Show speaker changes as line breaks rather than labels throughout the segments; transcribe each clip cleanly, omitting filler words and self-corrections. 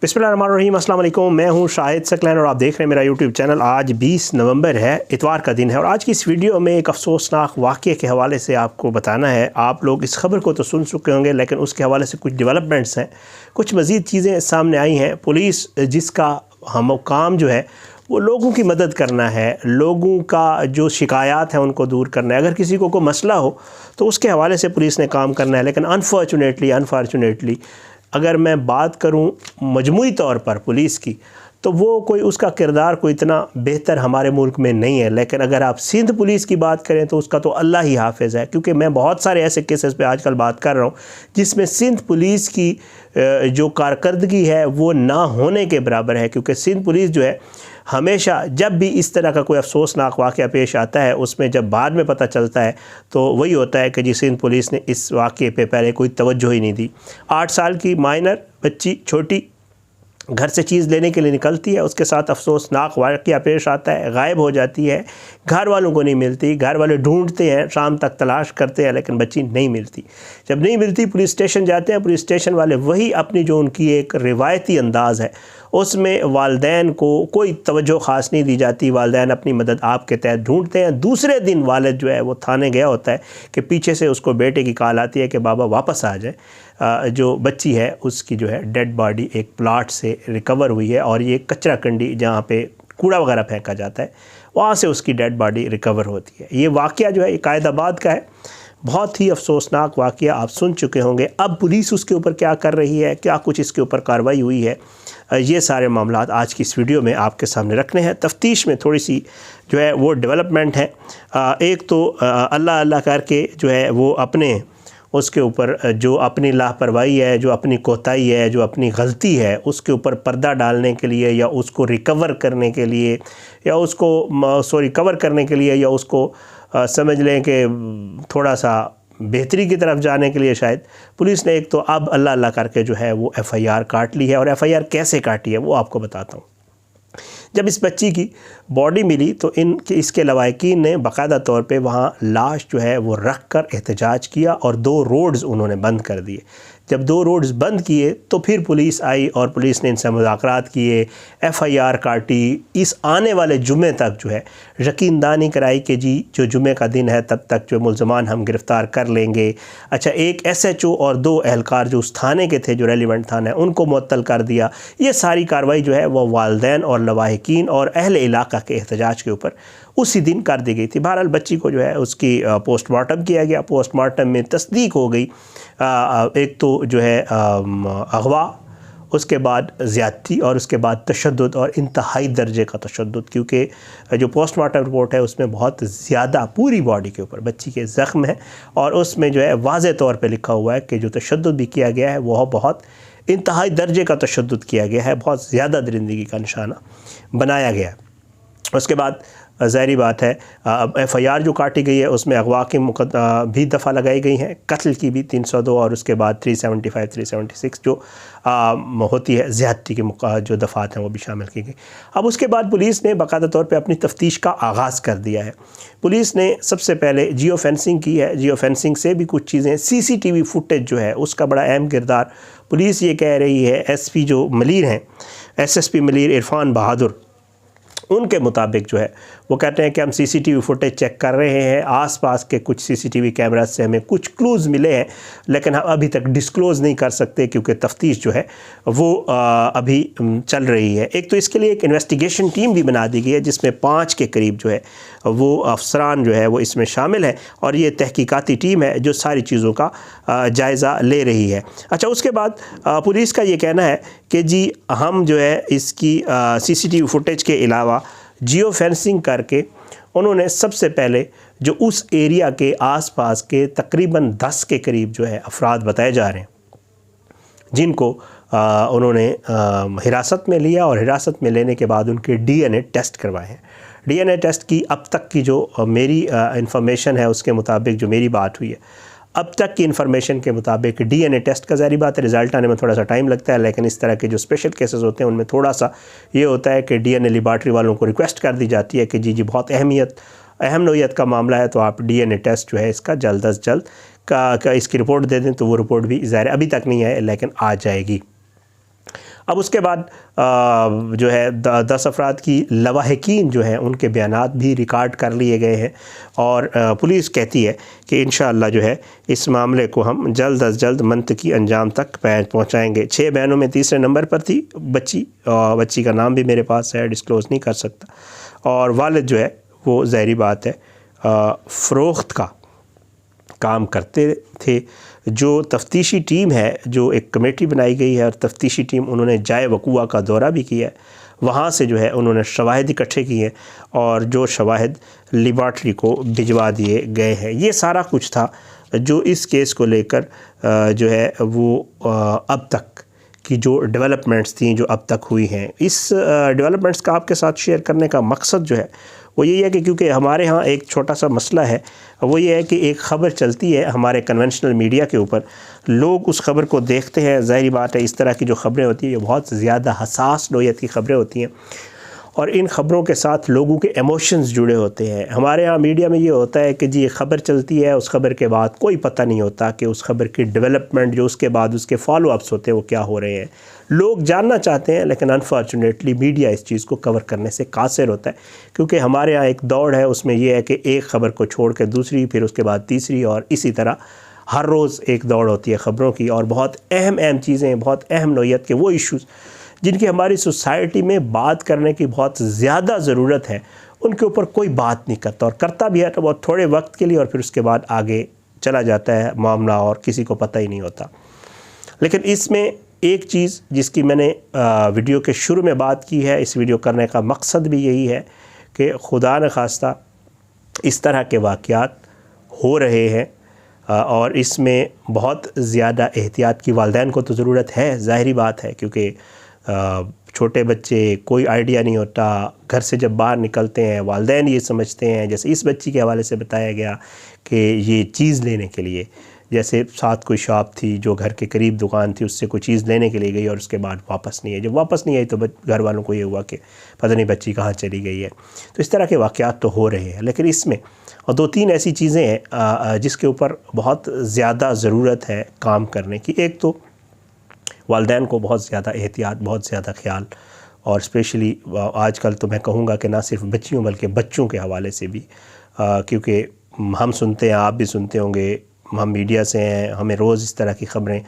बिस्मिल्लाहिर्रहमानिर्रहीम, अस्सलाम वालेकुम। मैं हूं शाहिद सकलैन और आप देख रहे हैं मेरा यूट्यूब चैनल। आज 20 नवंबर है, इतवार का दिन है और आज की इस वीडियो में एक अफसोसनाक वाक़ये के हवाले से आपको बताना है। आप लोग इस खबर को तो सुन चुके होंगे, लेकिन उसके हवाले से कुछ डेवलपमेंट्स हैं, कुछ मज़ीद चीज़ें सामने आई हैं। पुलिस जिसका हम काम जो है वो लोगों की मदद करना है, लोगों का जो शिकायत है उनको दूर करना है। अगर किसी को कोई मसला हो तो उसके हवाले से पुलिस ने काम करना है। लेकिन अनफॉर्चुनेटली अगर मैं बात करूं मजमूई तौर पर पुलिस की, तो वो कोई उसका किरदार कोई इतना बेहतर हमारे मुल्क में नहीं है। लेकिन अगर आप सिंध पुलिस की बात करें तो उसका तो अल्लाह ही हाफ़िज़ है, क्योंकि मैं बहुत सारे ऐसे केसेस पे आजकल बात कर रहा हूँ जिसमें सिंध पुलिस की जो कारकर्दगी है वो ना होने के बराबर है। क्योंकि सिंध पुलिस जो है हमेशा जब भी इस तरह का कोई अफसोसनाक वाक़या पेश आता है, उसमें जब बाद में पता चलता है तो वही होता है कि जी सिंध पुलिस ने इस वाक़ये पे पहले कोई तवज्जो ही नहीं दी। 8 साल की माइनर बच्ची छोटी घर से चीज़ लेने के लिए निकलती है, उसके साथ अफसोसनाक वाक़या पेश आता है, गायब हो जाती है, घर वालों को नहीं मिलती, घर वाले ढूंढते हैं, शाम तक तलाश करते हैं, लेकिन बच्ची नहीं मिलती। जब नहीं मिलती पुलिस स्टेशन जाते हैं, पुलिस स्टेशन वाले वही अपनी जो उनकी एक रिवायती अंदाज़ है उसमें वालिदैन को कोई तवज्जो ख़ास नहीं दी जाती। वालिदैन अपनी मदद आपके तहत ढूंढते हैं। दूसरे दिन वालिद जो है वो थाने गया होता है कि पीछे से उसको बेटे की कॉल आती है कि बाबा वापस आ जाए। जो बच्ची है उसकी जो है डेड बॉडी एक प्लाट से रिकवर हुई है और ये कचरा कंडी जहाँ पे कूड़ा वगैरह फेंका जाता है वहाँ से उसकी डेड बॉडी रिकवर होती है। ये वाक़या जो है कायदाबाद का है, बहुत ही अफसोसनाक वाक़या आप सुन चुके होंगे। अब पुलिस उसके ऊपर क्या कर रही है, क्या कुछ इसके ऊपर कार्रवाई हुई है, ये सारे मामलात आज की इस वीडियो में आपके सामने रखने हैं। तफ्तीश में थोड़ी सी जो है वो डेवलपमेंट है। एक तो अल्लाह अल्लाह करके जो है वो अपने उसके ऊपर जो अपनी लापरवाही है, जो अपनी कोताही है, जो अपनी गलती है उसके ऊपर पर्दा डालने के लिए या उसको रिकवर करने के लिए या उसको कवर करने के लिए या उसको समझ लें कि थोड़ा सा बेहतरी की तरफ जाने के लिए शायद पुलिस ने एक तो अब अल्लाह अल्लाह करके जो है वो FIR काट ली है। और FIR कैसे काटी है वो आपको बताता हूँ। जब इस बच्ची की बॉडी मिली तो इसके लवाहिकीन ने बाकायदा तौर पे वहाँ लाश जो है वो रख कर एहतजाज किया और 2 रोड्स उन्होंने बंद कर दिए। जब 2 रोड्स बंद किए तो फिर पुलिस आई और पुलिस ने इनसे मुज़ाकरात किए, FIR काटी। इस आने वाले जुमे तक जो है यकीनदानी कराई कि जी जो जुमे का दिन है तब तक जो मुल्ज़मान हम गिरफ़्तार कर लेंगे। अच्छा, एक SHO और 2 एहलकार जो उस थाने के थे, जो रेलिवेंट थाना है, उनको मुअत्तल कर दिया। ये सारी कार्रवाई जो है वो वालिदैन और लवाहिकीन और अहले इलाका के एहतजाज के ऊपर उसी दिन कर दी गई थी। बहरहाल बच्ची को जो है उसकी पोस्टमार्टम किया गया। पोस्टमार्टम में तस्दीक हो गई एक तो जो है अगवा, उसके बाद ज़्यादती और उसके बाद तशद्दुद और इंतहाई दर्जे का तशद्दुद। क्योंकि जो पोस्टमार्टम रिपोर्ट है उसमें बहुत ज़्यादा पूरी बॉडी के ऊपर बच्ची के ज़ख्म है और उसमें जो है वाज़े तौर पे लिखा हुआ है कि जो तशद्दुद भी किया गया है वह बहुत इंतहाई दर्जे का तशद्दुद किया गया है, बहुत ज़्यादा दरिंदगी का निशाना बनाया गया है। उसके बाद ज़ाहिरी बात है FIR जो काटी गई है उसमें अगवा की भी दफ़ा लगाई गई हैं, कत्ल की भी 302 और उसके बाद 375 376 जो होती है ज़्यादती की जो दफ़ात हैं वो भी शामिल की गई। अब उसके बाद पुलिस ने बाकायदा तौर पे अपनी तफ्तीश का आगाज़ कर दिया है। पुलिस ने सबसे पहले जियो फेंसिंग की है। जियो फेंसिंग से भी कुछ चीज़ें, CCTV फुटेज जो है उसका बड़ा अहम किरदार पुलिस ये कह रही है। SP जो मलीर हैं, SSP मलीर इरफान बहादुर, उनके मुताबिक जो है वो कहते हैं कि हम CCTV फुटेज चेक कर रहे हैं, आसपास के कुछ CCTV कैमराज से हमें कुछ क्लूज़ मिले हैं, लेकिन हम अभी तक डिस्क्लोज़ नहीं कर सकते क्योंकि तफ्तीश जो है वो अभी चल रही है। एक तो इसके लिए एक इन्वेस्टिगेशन टीम भी बना दी गई है जिसमें 5 के करीब जो है वो अफसरान जो है वो इसमें शामिल है और ये तहकीकाती टीम है जो सारी चीज़ों का जायज़ा ले रही है। अच्छा, उसके बाद पुलिस का ये कहना है कि जी हम जो है इसकी CCTV फुटेज के अलावा जियो फेंसिंग करके उन्होंने सबसे पहले जो उस एरिया के आसपास के तकरीबन 10 के करीब जो है अफराद बताए जा रहे हैं जिनको उन्होंने हिरासत में लिया और हिरासत में लेने के बाद उनके DNA टेस्ट करवाए हैं। DNA टेस्ट की अब तक की जो मेरी इंफॉर्मेशन है उसके मुताबिक जो मेरी बात हुई है, अब तक की इन्फॉर्मेशन के मुताबिक DNA टेस्ट का ज़ाहिर बात है रिज़ल्ट आने में थोड़ा सा टाइम लगता है, लेकिन इस तरह के जो स्पेशल केसेस होते हैं उनमें थोड़ा सा ये होता है कि DNA लेबॉर्ट्री वालों को रिक्वेस्ट कर दी जाती है कि जी बहुत अहम नौइयत का मामला है तो आप DNA टेस्ट जो है इसका जल्द अज जल्द का इसकी रिपोर्ट दे दें। तो वो रिपोर्ट भी ज़ाहिर अभी तक नहीं है लेकिन आ जाएगी। अब उसके बाद जो है 10 अफराद की लवाहिकीन जो हैं उनके बयानात भी रिकॉर्ड कर लिए गए हैं और पुलिस कहती है कि इंशाअल्लाह जो है इस मामले को हम जल्द अज जल्द मंतकी अंजाम तक पहुँचाएँगे। 6 बहनों में तीसरे नंबर पर थी बच्ची का नाम भी मेरे पास है, डिस्क्लोज़ नहीं कर सकता। और वालिद जो है वो ज़ाहिरी बात है फ़रोख्त का काम करते थे। जो तफ्तीशी टीम है, जो एक कमेटी बनाई गई है और तफ्तीशी टीम उन्होंने जाए वक़ूआ का दौरा भी किया है, वहाँ से जो है उन्होंने शवाहिद इकट्ठे किए और जो शवाहिद लेबॉर्ट्री को भिजवा दिए गए हैं। ये सारा कुछ था जो इस केस को लेकर जो है वो अब तक की जो डेवलपमेंट्स थी जो अब तक हुई हैं। इस डेवलपमेंट्स का आपके साथ शेयर करने का मकसद जो है वो यही है कि क्योंकि हमारे यहाँ एक छोटा सा मसला है, वो ये है कि एक ख़बर चलती है हमारे कन्वेंशनल मीडिया के ऊपर, लोग उस ख़बर को देखते हैं। ज़ाहिर बात है इस तरह की जो ख़बरें होती हैं ये बहुत ज़्यादा हसास नोयत की ख़बरें होती हैं और इन ख़बरों के साथ लोगों के इमोशंस जुड़े होते हैं। हमारे यहाँ मीडिया में ये होता है कि जी ये ख़बर चलती है, उस ख़बर के बाद कोई पता नहीं होता कि उस ख़बर की डेवलपमेंट जो उसके बाद उसके फॉलो अप्स होते हैं वो क्या हो रहे हैं। लोग जानना चाहते हैं लेकिन अनफॉर्चुनेटली मीडिया इस चीज़ को कवर करने से कासिर होता है, क्योंकि हमारे यहाँ एक दौड़ है, उसमें यह है कि एक ख़बर को छोड़ कर दूसरी, फिर उसके बाद तीसरी, और इसी तरह हर रोज़ एक दौड़ होती है ख़बरों की। और बहुत अहम चीज़ें, बहुत अहम नौइयत के वो इश्यूज़ जिनकी हमारी सोसाइटी में बात करने की बहुत ज़्यादा ज़रूरत है, उनके ऊपर कोई बात नहीं करता, और करता भी है तो बहुत थोड़े वक्त के लिए और फिर उसके बाद आगे चला जाता है मामला और किसी को पता ही नहीं होता। लेकिन इसमें एक चीज़ जिसकी मैंने वीडियो के शुरू में बात की है, इस वीडियो करने का मकसद भी यही है कि खुदा न खास्ता इस तरह के वाक़यात हो रहे हैं और इसमें बहुत ज़्यादा एहतियात की वालिदैन को तो ज़रूरत है, ज़ाहिरी बात है, क्योंकि छोटे बच्चे, कोई आइडिया नहीं होता, घर से जब बाहर निकलते हैं वालिदैन ये समझते हैं, जैसे इस बच्ची के हवाले से बताया गया कि ये चीज़ लेने के लिए, जैसे साथ कोई शॉप थी जो घर के करीब दुकान थी, उससे कोई चीज़ लेने के लिए गई और उसके बाद वापस नहीं आई। जब वापस नहीं आई तो घर वालों को ये हुआ कि पता नहीं बच्ची कहाँ चली गई है। तो इस तरह के वाक़यात तो हो रहे हैं, लेकिन इसमें और 2-3 ऐसी चीज़ें हैं जिसके ऊपर बहुत ज़्यादा ज़रूरत है काम करने की। एक तो वालिदैन को बहुत ज़्यादा एहतियात, बहुत ज़्यादा ख्याल, और स्पेशली आजकल तो मैं कहूँगा कि ना सिर्फ बच्चियों बल्कि बच्चों के हवाले से भी, क्योंकि हम सुनते हैं, आप भी सुनते होंगे, हम मीडिया से हैं, हमें रोज़ इस तरह की ख़बरें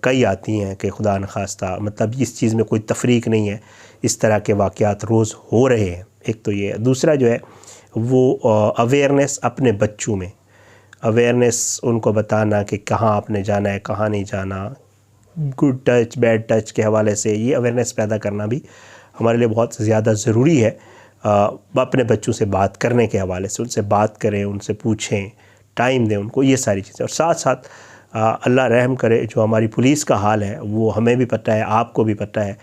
कई आती हैं कि खुदा न खास्ता, मतलब इस चीज़ में कोई तफरीक नहीं है, इस तरह के वाक़यात रोज़ हो रहे हैं। एक तो ये है। दूसरा जो है वो अवेयरनेस अपने बच्चों में, अवेयरनेस उनको बताना कि कहाँ आपने जाना है, कहाँ नहीं जाना, गुड टच बैड टच के हवाले से ये अवेयरनेस पैदा करना भी हमारे लिए बहुत ज़्यादा ज़रूरी है। अपने बच्चों से बात करने के हवाले से उनसे बात करें, उनसे पूछें, टाइम दें उनको, ये सारी चीज़ें। और साथ साथ अल्लाह रहम करे, जो हमारी पुलिस का हाल है वो हमें भी पता है, आपको भी पता है,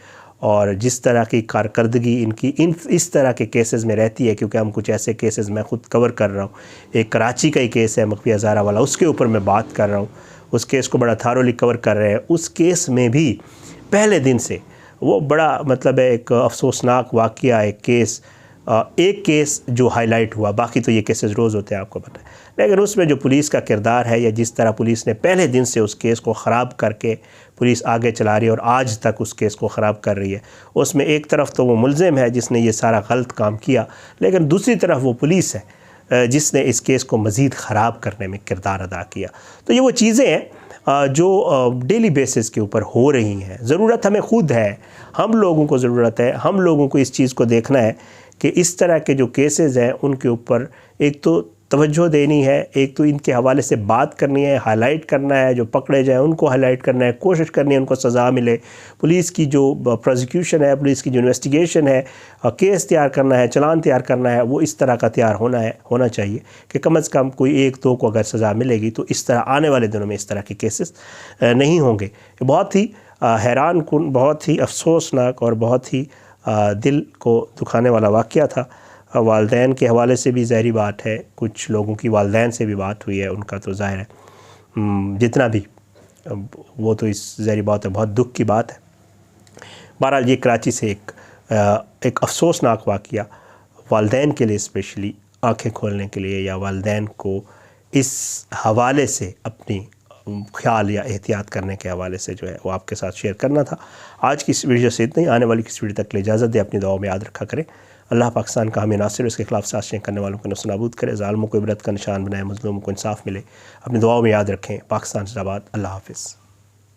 और जिस तरह की कारकर्दगी इनकी इस तरह के केसेस में रहती है, क्योंकि हम कुछ ऐसे केसेस मैं ख़ुद कवर कर रहा हूँ। एक कराची का ही केस है मखफी हज़ारा वाला, उसके ऊपर मैं बात कर रहा हूँ, उस केस को बड़ा थारोली कवर कर रहे हैं। उस केस में भी पहले दिन से वो बड़ा मतलब है एक अफसोसनाक वाक़या, एक केस जो हाईलाइट हुआ, बाकी तो ये केसेस रोज़ होते हैं आपको पता है, लेकिन उसमें जो पुलिस का किरदार है या जिस तरह पुलिस ने पहले दिन से उस केस को ख़राब करके पुलिस आगे चला रही है और आज तक उस केस को ख़राब कर रही है, उसमें एक तरफ तो वो मुलज़िम है जिसने ये सारा गलत काम किया, लेकिन दूसरी तरफ वो पुलिस है जिसने इस केस को मज़ीद ख़राब करने में किरदार अदा किया। तो ये वो चीज़ें हैं जो डेली बेसिस के ऊपर हो रही हैं। ज़रूरत हमें खुद है, हम लोगों को ज़रूरत है, हम लोगों को इस चीज़ को देखना है कि इस तरह के जो केसेस हैं उनके ऊपर एक तो तवज्जो देनी है, एक तो इनके हवाले से बात करनी है, हाईलाइट करना है, जो पकड़े जाएँ उनको हाईलाइट करना है, कोशिश करनी है उनको सज़ा मिले, पुलिस की जो प्रोसिक्यूशन है, पुलिस की जो इन्वेस्टिगेशन है, केस तैयार करना है, चालान तैयार करना है, वो इस तरह का तैयार होना चाहिए कि कम से कम कोई 1-2 को अगर सज़ा मिलेगी तो इस तरह आने वाले दिनों में इस तरह के केसेस नहीं होंगे। बहुत ही हैरान कुन, बहुत ही अफसोसनाक और बहुत ही दिल को दुखाने वाला वाक़या था। वालिदैन के हवाले से भी ज़ाहिरी बात है, कुछ लोगों की वालिदैन से भी बात हुई है, उनका तो ज़ाहिर है जितना भी वो तो इस ज़ाहिरी बात है, बहुत दुख की बात है। बहरहाल ये कराची से एक अफसोसनाक वाक़या वालिदैन के लिए स्पेशली आँखें खोलने के लिए, या वालिदैन को इस हवाले से अपनी ख्याल या एहतियात करने के हवाले से जो है वो आपके साथ शेयर करना था। आज की इस वीडियो से इतना ही। आने वाली किस वीडियो तक के लिए इजाज़त दे, अपनी दुआओं में याद रखा करें। अल्लाह पाकिस्तान का हमें नासिर, उसके खिलाफ साजिशें करने वालों को नस्तानाबूद करे, ज़ालिमों को इबरत का निशान बनाए, मज़लूमों को इंसाफ मिले। अपनी दुआओं में याद रखें। पाकिस्तान जिंदाबाद। अल्लाह हाफ़िज़।